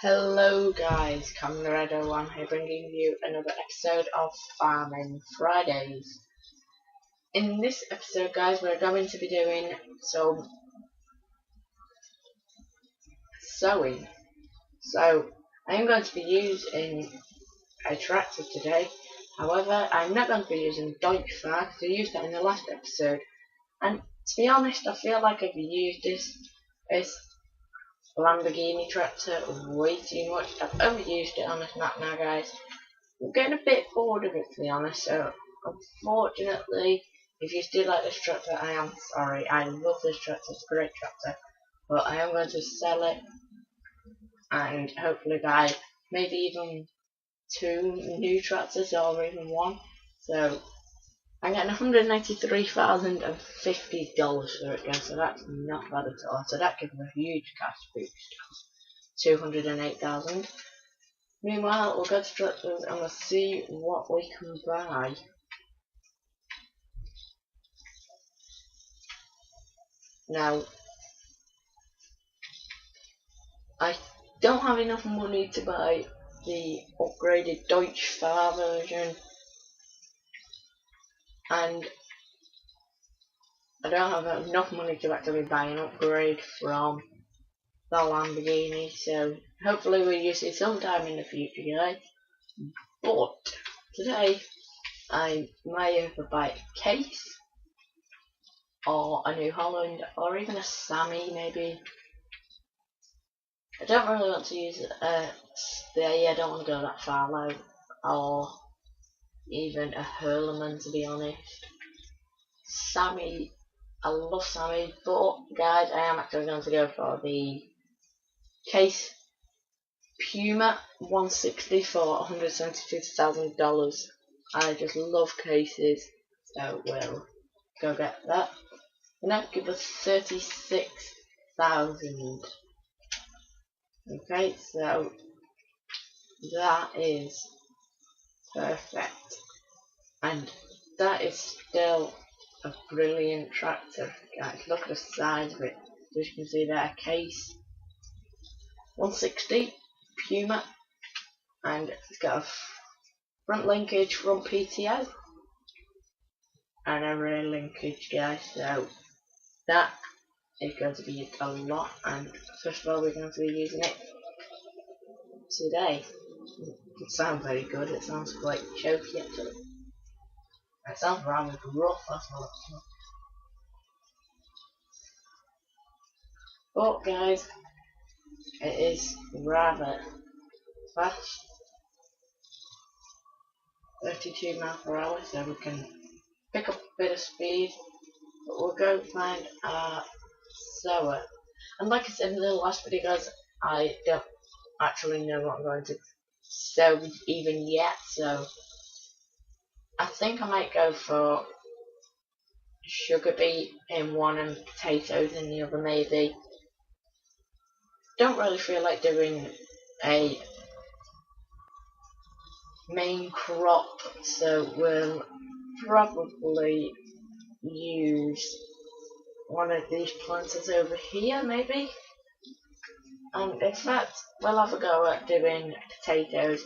Hello guys, Cameron01 here bringing you another episode of Farming Fridays. In this episode guys, we're going to be doing some sowing. So, I am going to be using a tractor today. However, I'm not going to be using Deutsche Fahr because I used that in the last episode. And to be honest, I feel like I've used this Lamborghini tractor way too much. I've overused it on this map now guys. I'm getting a bit bored of it to be honest, so unfortunately if you still like this tractor, I am sorry. I love this tractor, it's a great tractor, but I am going to sell it and hopefully buy maybe even two new tractors or even one. So I'm getting $193,050 for it guys, so that's not bad at all. So that gives a huge cash boost of 208,000. Meanwhile, we'll go to tractors and we'll see what we can buy. Now, I don't have enough money to buy the upgraded Deutsche Fahr version, and I don't have enough money to actually buy an upgrade from the Lamborghini, so hopefully we'll use it sometime in the future guys. But today I may either buy a Case or a New Holland or even a Sammy maybe. I don't really want to use I don't want to go that far low, or even a Hurleman to be honest. Sammy, I love Sammy, but guys I am actually going to go for the Case Puma 160 for $172,000. I just love cases, so we'll go get that. And that give us 36,000. Okay, so that is perfect, and that is still a brilliant tractor guys. Look at the size of it. As you can see there, Case 160 Puma, and it's got a front linkage from PTO and a rear linkage guys, so that is going to be used a lot. And first of all we're going to be using it today. It sounds very good, it sounds quite choky actually. It sounds rather rough, that's what it's like. But guys, it is rather fast. 32 miles per hour, so we can pick up a bit of speed. But we'll go find our sower. And like I said in the last video guys, I don't actually know what I'm going to sow even yet, so I think I might go for sugar beet in one and potatoes in the other maybe. Don't really feel like doing a main crop, so we'll probably use one of these planters over here maybe. And in fact we'll have a go at doing potatoes,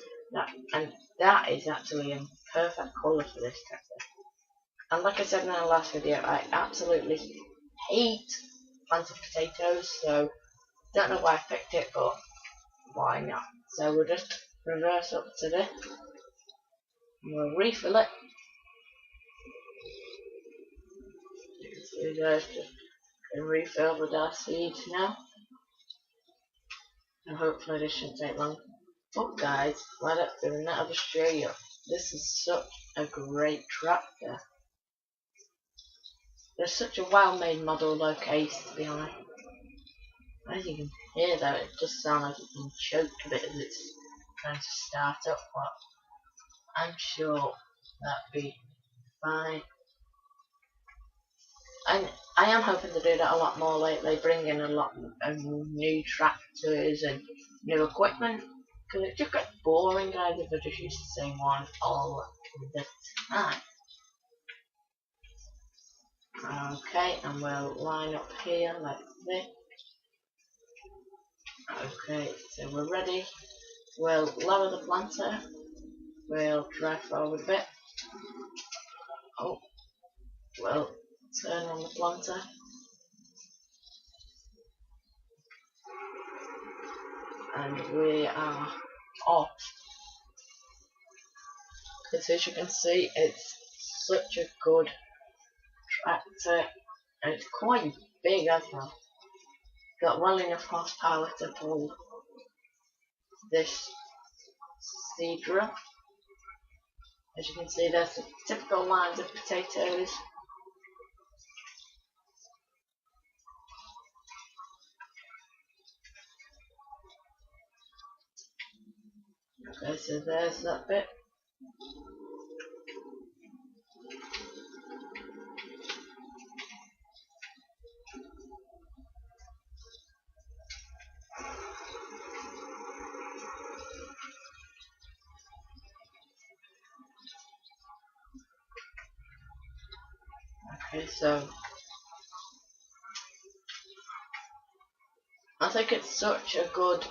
and that is actually a perfect colour for this tractor. And like I said in the last video, I absolutely hate planted potatoes, so don't know why I picked it, but why not? So we'll just reverse up to this, and we'll refill it. You guys just can refill with our seeds now, and hopefully this shouldn't take long. But guys, while I'm doing that, I'll just show you. This is such a great tractor. There's such a well-made model though, Case, to be honest. As you can hear though, it does sound like it's been choked a bit as it's trying to start up, but I'm sure that'll be fine. And I am hoping to do that a lot more lately, bring in a lot of new tractors and new equipment, because it just gets boring guys if I just use the same one all the time. Okay, and we'll line up here like this. Okay, so we're ready. We'll lower the planter. We'll drive forward a bit. Oh, we'll turn on the planter. And we are off. Because as you can see, it's such a good tractor. And it's quite big as well. Got well enough horsepower to pull this seed drill. As you can see, there's the typical lines of potatoes. Okay, so there's that bit. Okay, so I think it's such a good,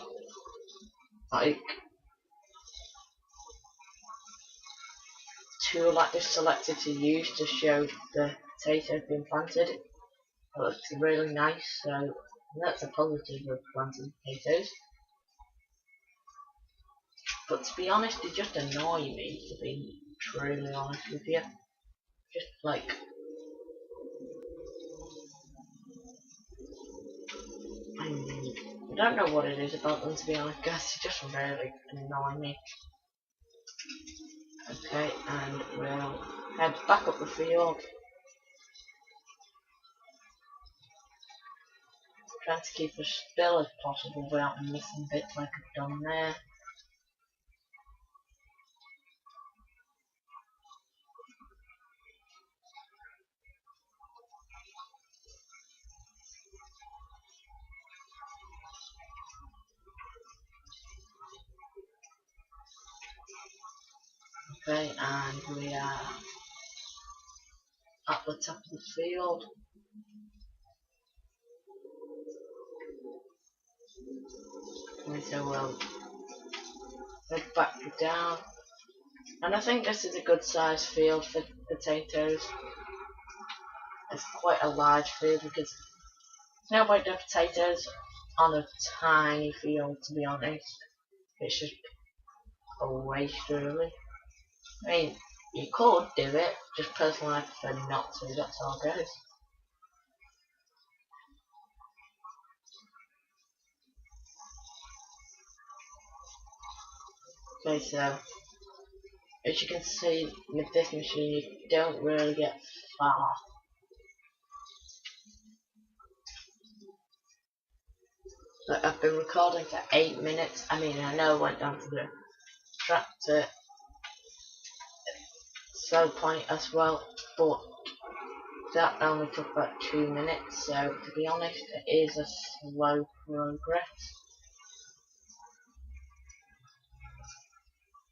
like, tool like this selected to use to show the potatoes being planted. It looks really nice, so that's a positive of planting potatoes. But to be honest, they just annoy me, to be truly honest with you. Just like, I don't know what it is about them, to be honest, guys. They just really annoy me. Okay, and we'll head back up the field. Trying to keep as still as possible without missing bits like I've done there. Okay, and we are at the top of the field. Okay, so we'll head back down. And I think this is a good sized field for potatoes. It's quite a large field because there's no point doing potatoes on a tiny field, to be honest. It's just a waste, really. I mean, you could do it, just personally I prefer not to, that's all guys. Okay, so as you can see with this machine, you don't really get far. Like, I've been recording for 8 minutes. I mean, I know I went down to the tractor slow point as well, but that only took about 2 minutes, so to be honest, it is a slow progress.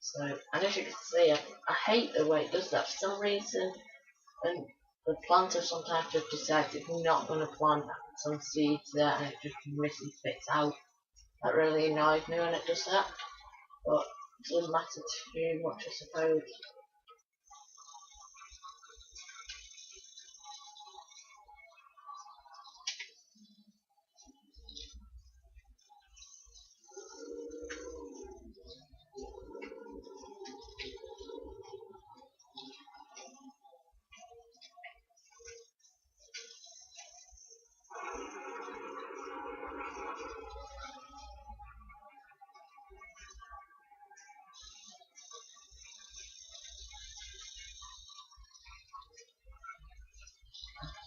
So, and as you can see, I hate the way it does that. For some reason, and the planter sometimes just decides it's not going to plant some seeds there and it just misses bits out. That really annoys me when it does that, but it doesn't matter too much, I suppose.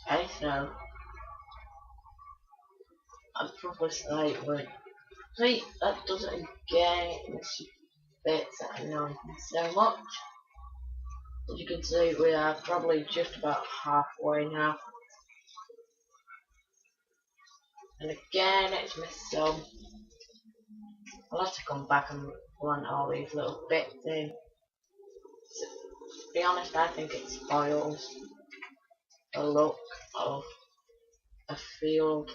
Okay, so I'd probably say see, that does it again, it misses bits that annoy me so much. As you can see, we are probably just about halfway now. And again, it's missed some. I'll have to come back and plant all these little bits in. So, to be honest, I think it spoils the look of a field.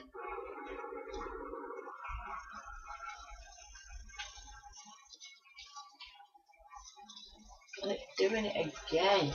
doing it again.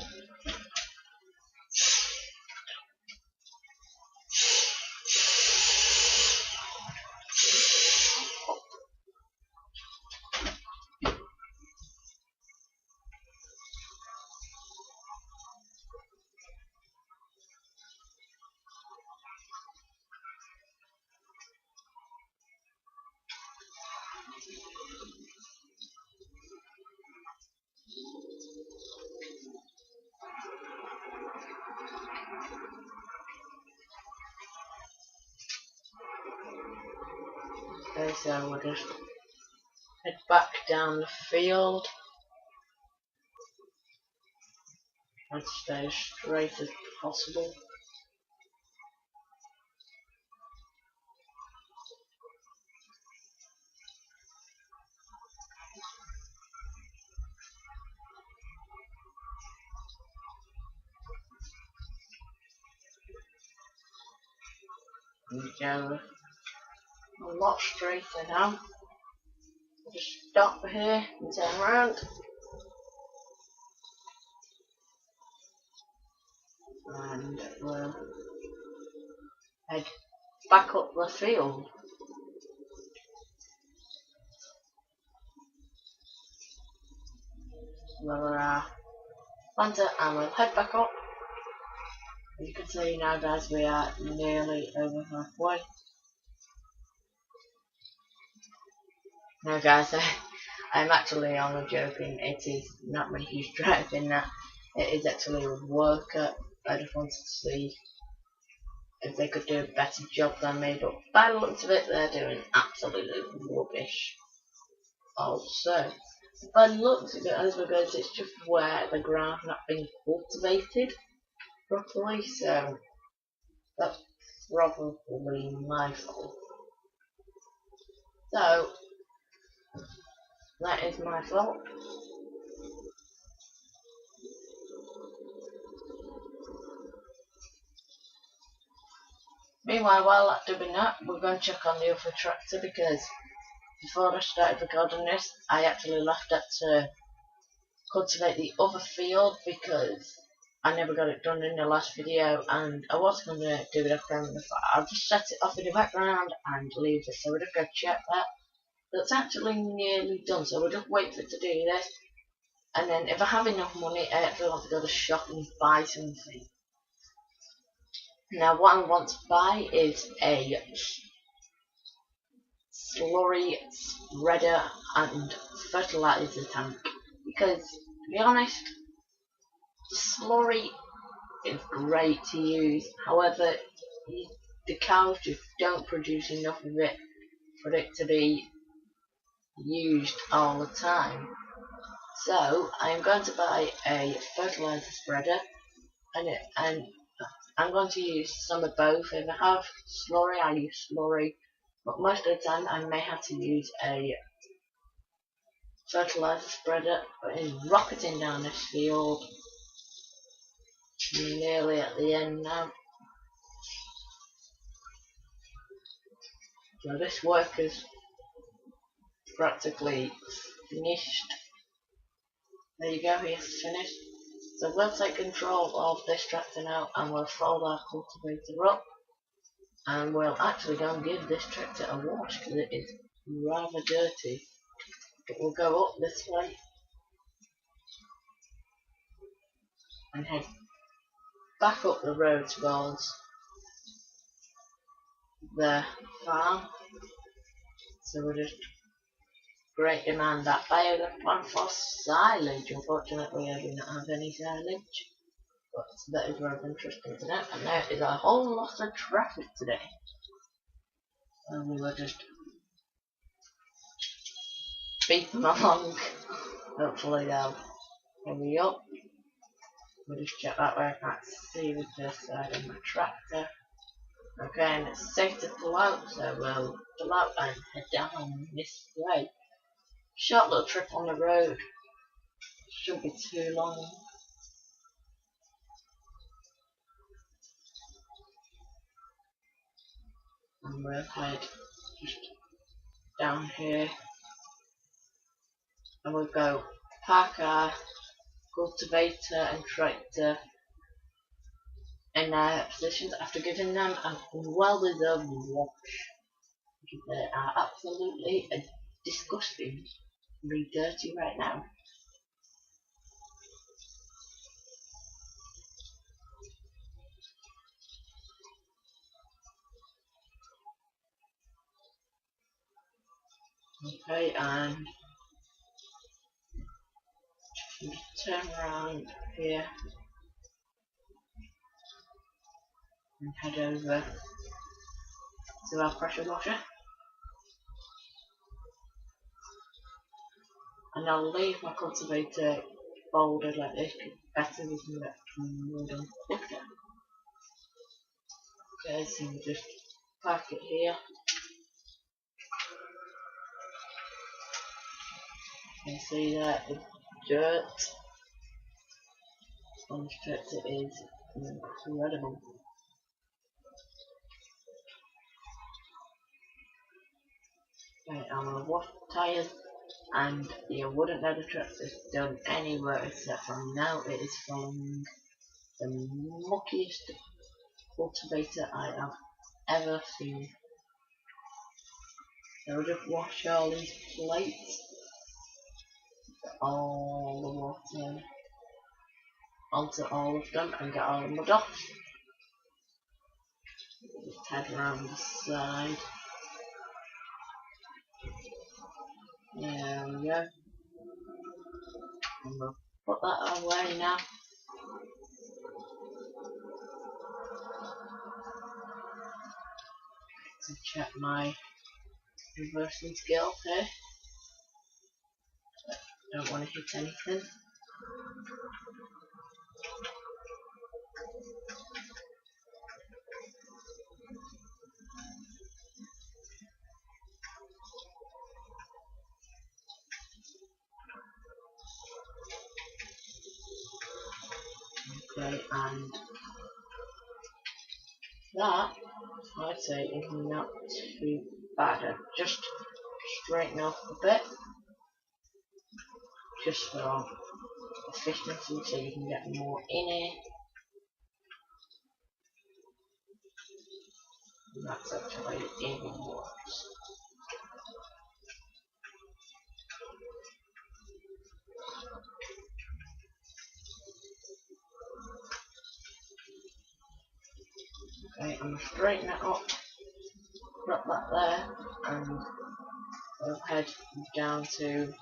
Okay, so we'll just head back down the field and stay as straight as possible. And go a lot straighter now. We'll just stop here and turn around. And we'll head back up the field. Where we are planter, and we'll head back up. As you can see now, guys, we are nearly over halfway. No, guys, I'm actually only joking. It is not me who's driving that. It is actually a worker. I just wanted to see if they could do a better job than me, but by the looks of it, they're doing absolutely rubbish. Also, by the looks of it, as we go, it's just where the ground's not being cultivated properly, so that's probably my fault. So, that is my fault. Meanwhile, while doing that, we're going to check on the other tractor, because before I started recording this, I actually left it to cultivate the other field because I never got it done in the last video, and I was going to do it up there, but I'll just set it off in the background and leave it, so we'll just go check that. That's actually nearly done, so we'll just wait for it to do this, and then if I have enough money, I actually want to go to the shop and buy something. Now what I want to buy is a slurry spreader and fertilizer tank, because to be honest, the slurry is great to use, however the cows just don't produce enough of it for it to be used all the time. So I'm going to buy a fertilizer spreader, and I'm going to use some of both. If I have slurry, I use slurry, but most of the time I may have to use a fertilizer spreader. But it's rocketing down this field. We're nearly at the end now. So this work is practically finished. There you go, it's finished. So we'll take control of this tractor now, and we'll fold our cultivator up, and we'll actually go and give this tractor a wash because it is rather dirty. But we'll go up this way and head back up the road towards the farm. So we'll just great demand that buyer the plant for silage. Unfortunately, I do not have any silage, but that is rather interesting to know. And there is a whole lot of traffic today, and we will just beat them along. Hopefully they'll hurry up. We'll just check that way. I can't see with this side of my tractor. Okay, and it's safe to pull out, so we'll pull out and head down this way. Short little trip on the road. Shouldn't be too long. And we'll head just down here, and we'll go park our cultivator and tractor in their positions after giving them a well-deserved wash. They are absolutely disgustingly dirty right now. Okay, and turn around here and head over to our pressure washer. And I'll leave my cultivator folded like this, better we can get more done quicker. Okay, so we just park it here. You can see that the dirt on the tractor is incredible. Okay, I'm gonna wash the tyres, and you wouldn't know the tractor's done anywhere except from now it is following the muckiest cultivator I have ever seen. So we'll just wash all these plates, all the water onto all of them and get all the mud off. Just head around the side. There we go. And we'll put that away now. To check my reversing skill here. Don't want to hit anything. Okay, and that I'd say is not too bad. Just straighten off a bit, just for efficiency, so you can get more in it. And that's actually even worse. Okay, I'm gonna straighten it up, put that there, and we'll head down to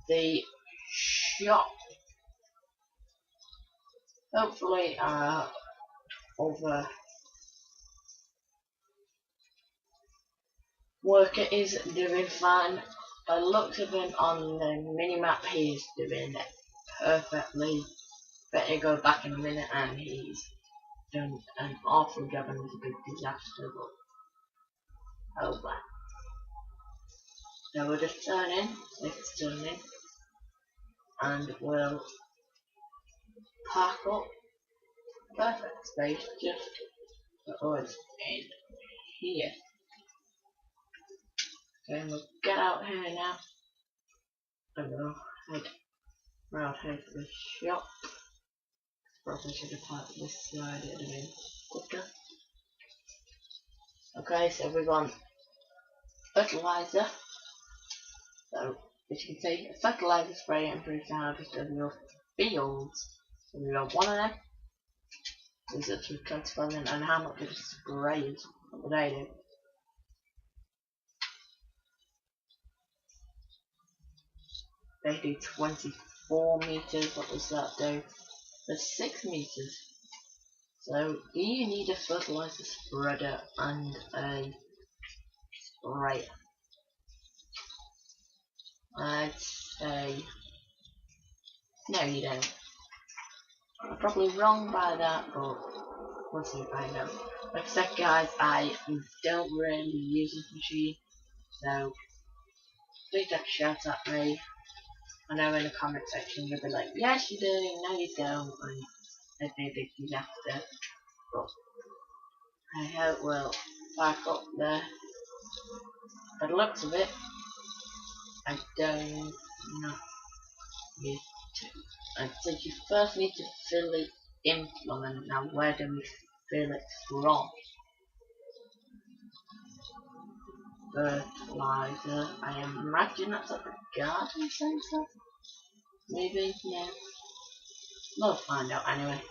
the shop. Hopefully over worker is doing fine. By the looks of him on the mini-map, he's doing it perfectly. Better go back in a minute, and he's done an awful job and it's a big disaster, but oh well. So we'll just turn in, if it's turning, and we'll park up. Perfect space, just oh, it's in here. Okay, we'll get out here now. And we'll head round here to the shop. Probably should have parked this side, it would have been quicker. Okay, so we've got fertilizer. So, as you can see, a fertilizer spray improves the harvest of your fields. So we've got one of them. These are 225, and how much it sprays? What would I do? They do 24 meters. What does that do? There's 6 meters. So, do you need a fertilizer spreader and a sprayer? I'd say no, you don't. I'm probably wrong by that, but we'll see if I know. Like I said, guys, I don't really use this machine, so please don't shout at me. I know in the comment section you'll be like, yes you do, no you don't, and there'd be a big disaster. But I hope we'll back up there. By the looks of it, I don't not need to. And so you first need to fill the implement. Now where do we fill it from? Fertilizer. I imagine that's at the garden centre. Maybe, yeah. We'll find out anyway.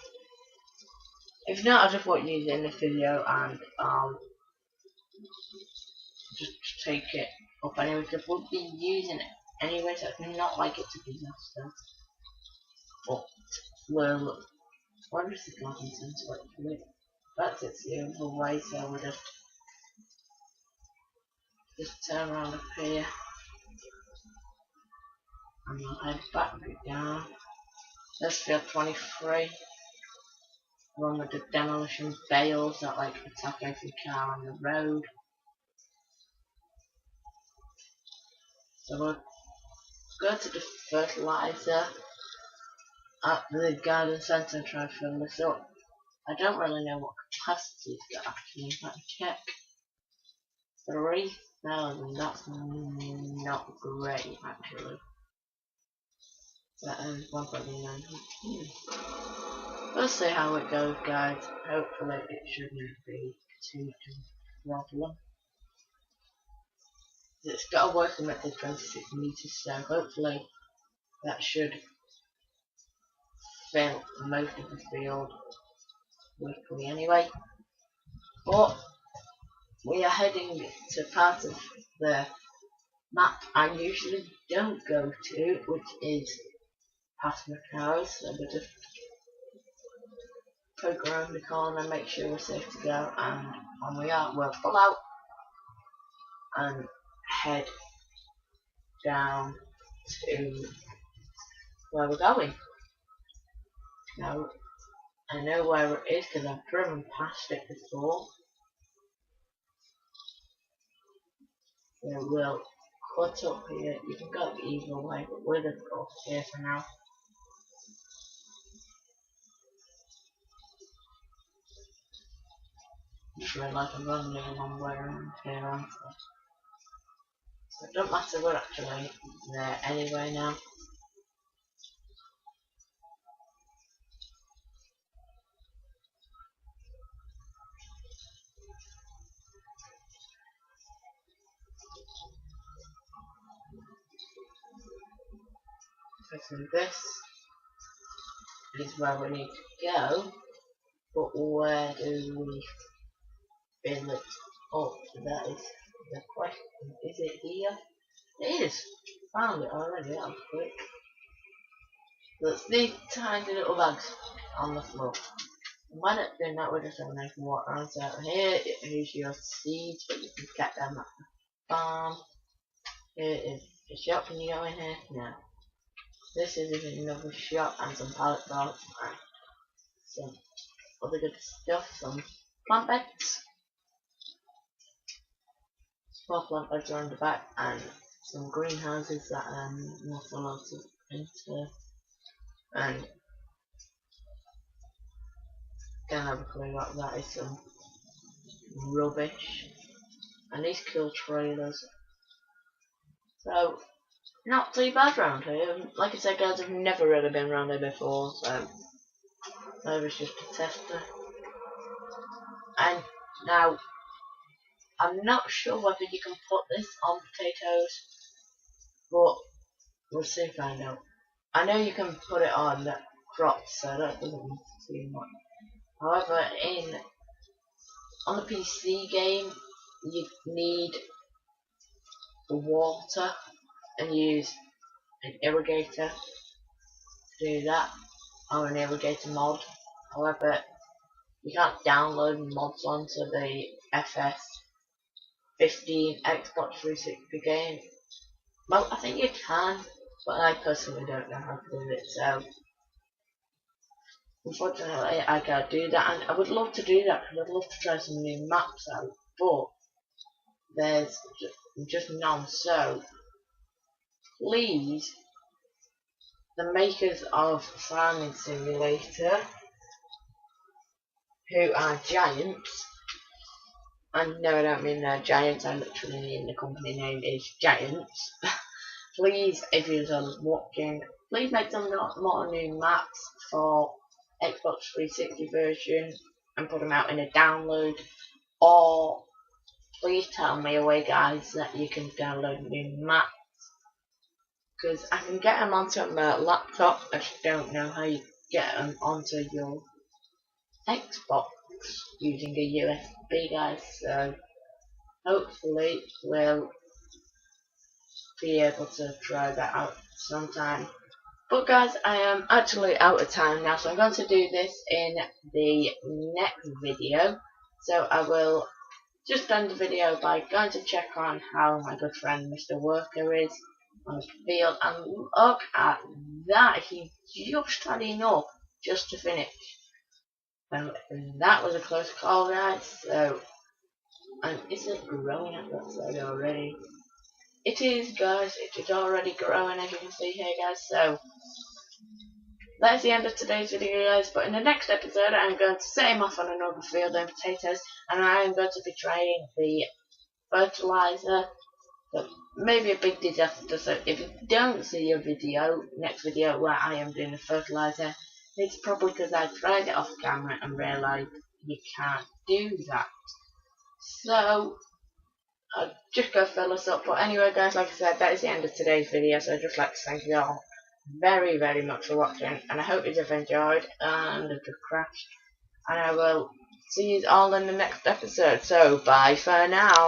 If not, I just won't use it in this video and just take it up anyway because we'll be using it anyway, so it's not like it's a disaster. But we'll. Where is the garden centre actually? That's it's the other way, so we'll just turn around up here and we'll head back down. Let's field 23. One with the demolition bales that like attack every car on the road. So we'll go to the fertilizer at the garden centre and try to fill this up. I don't really know what capacity it's got actually. Let me check. 3,000. That's not great actually. That is 1.9. We'll see how it goes, guys. Hopefully it shouldn't be too much of a problem. It's got a working width of 26 meters, so hopefully that should fill most of the field quickly anyway. But we are heading to part of the map I usually don't go to, which is past Macau, so we'll just poke around the corner, make sure we're safe to go, and when we are, we'll pull out and head down to where we're going. Now, I know where it is because I've driven past it before. So we'll cut up here. You can go either way, but we'll just go up here for now. Just realised I'm running the wrong way around here, aren't I? So it don't matter, we're actually there anyway now. So this is where we need to go, but where do we fill it up? That is the question. Is it here? It is! Found it already, that was quick. That's these tiny little bags on the floor. And when it's doing that, we're just going to make water on. So here is your seeds, but you can get them at the farm. Here is the shop. Can you go in here? No. This is another shop and some pallet boards and some other good stuff. Some plant beds. 4 plant beds around the back and some greenhouses that not allowed to enter. And don't have a clue what that is. Some rubbish. And these cool trailers. So, not too bad round here. Like I said, guys, I've never really been around here before, so I was just a tester. And now, I'm not sure whether you can put this on potatoes, but we'll soon find out. I know you can put it on crops, so that doesn't matter too much. However, on the PC game, you need water and use an irrigator to do that, or an irrigator mod. However, you can't download mods onto the FS15 Xbox 360 game. Well, I think you can, but I personally don't know how to do it, so unfortunately I can't do that. And I would love to do that because I'd love to try some new maps out, but there's just none. So please, the makers of Farming Simulator, who are giants, and no, I don't mean they're giants, I literally mean the company name is Giants. Please, if you're watching, please make some more new maps for Xbox 360 version and put them out in a download, or please tell me a way, guys, that you can download new maps, because I can get them onto my laptop. I just don't know how you get them onto your Xbox using a USB, guys. So hopefully we'll be able to try that out sometime. But guys, I am actually out of time now, so I'm going to do this in the next video. So I will just end the video by going to check on how my good friend Mr. Worker is on the field, and look at that, he just had enough just to finish. And that was a close call, guys. So, and is it growing at that side already? It is, guys, it is already growing, as you can see here, guys. So that's the end of today's video, guys, but in the next episode I'm going to set him off on another field in potatoes, and I am going to be trying the fertilizer. But maybe a big disaster, so if you don't see a next video where I am doing the fertilizer, it's probably because I tried it off camera and realised you can't do that. So I'll just go fill this up. But anyway, guys, like I said, that is the end of today's video, so I'd just like to thank you all very, very much for watching, and I hope you have enjoyed, and it just crashed, and I will see you all in the next episode. So bye for now.